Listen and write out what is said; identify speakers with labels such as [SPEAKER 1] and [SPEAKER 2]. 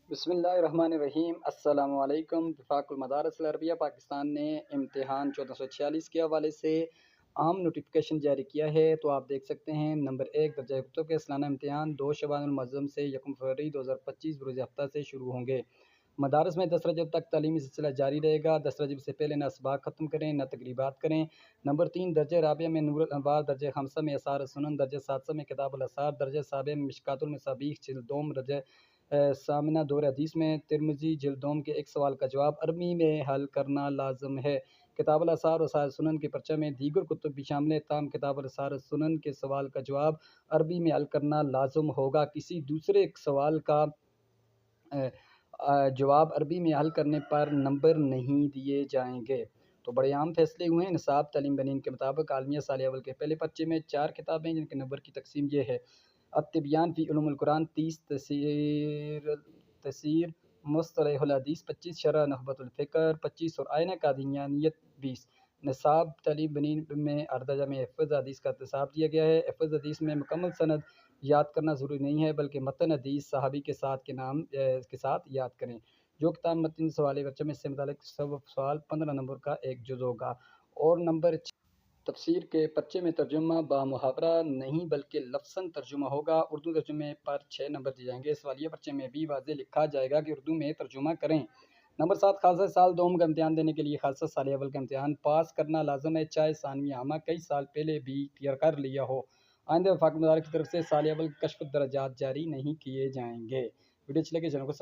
[SPEAKER 1] बिस्मिल्लाहिर्रहमानिर्रहीम अस्सलामु अलैकुम। वफाकुल मदारिस अल अरबिया पाकिस्तान ने इम्तिहान 1446 के हवाले से आम नोटिफिकेशन जारी किया है। तो आप देख सकते हैं, नंबर 1 दर्जा कुतुब के सालाना इम्तिहान 2 शबानुल मुअज़्ज़म से 1 फरवरी 2025 बरोज़ हफ्ता से शुरू होंगे। मदारस में 10 रजब तक तालीमी सिलसिला जारी रहेगा। 10 रजब से पहले न असबाक ख़त्म करें न तकरीबात करें। नंबर 3 दर्जे राबिया में नूरुल अनवार, दर्जे खमसा में असार सुनन, दर्जे सादसा में किताबुल असार, दर्जे साबिया में मिशकातुल मसाबीह जिल्दोम, दर्जे सामिना दौर हदीस में तिरमिज़ी जिल्दोम के एक सवाल का जवाब अरबी में हल करना लाजम है। किताबुल असार और असार सुनन के पर्चा में दीगर कुतुब भी शामिल है, ताम किताबुल असार सुनन के सवाल का जवाब अरबी में हल करना लाजम होगा। किसी दूसरे सवाल का जवाब अरबी में हल करने पर नंबर नहीं दिए जाएंगे। तो बड़े अहम फैसले हुए हैं। निसाब तालीम बनीन के मुताबिक आलमिया साल अव्वल के पहले पर्चे में 4 किताबें, जिनके नंबर की तकसीम ये है: अत-तिबयान फ़ी उलूमुल कुरान 30, तफसीर मुस्तलहुल हदीस 25, शरह नुखबतुल फ़िक्र 25 और आईन कादियानियत 20। निसाब तालीम बनीन में अर्दजा में हिफ़्ज़ हदीस का इंतसाब दिया गया है। हिफ़्ज़ हदीस में मुकम्मल सनद याद करना ज़रूरी नहीं है, बल्कि मतन हदीस सहाबी के साथ के नाम के साथ याद करें। जो किताब मतन सवाल बच्चे में इससे मुतालिक सब सवाल 15 नंबर का एक जुज़ होगा। और नंबर तफसीर के पर्चे में तर्जुमा बामुहावरा नहीं बल्कि लफ्ज़न तर्जुमा होगा। उर्दू तर्जुमे पर 6 नंबर दिए जाएंगे। सवालिया पर्चे में भी वाज़ेह लिखा जाएगा कि उर्दू में तर्जुमा करें। नंबर 7 खालसा साल दोम का इम्तिहान देने के लिए खालसा साल अव्वल का इम्तिहान पास करना लाजम है, चाहे सानवी आमा कई साल पहले भी क्लियर कर लिया हो। आइंदा वफाक मदार की तरफ से साल अव्वल कश्फ दर्जात जारी नहीं किए जाएंगे। वीडियो अच्छी लगे चैनल को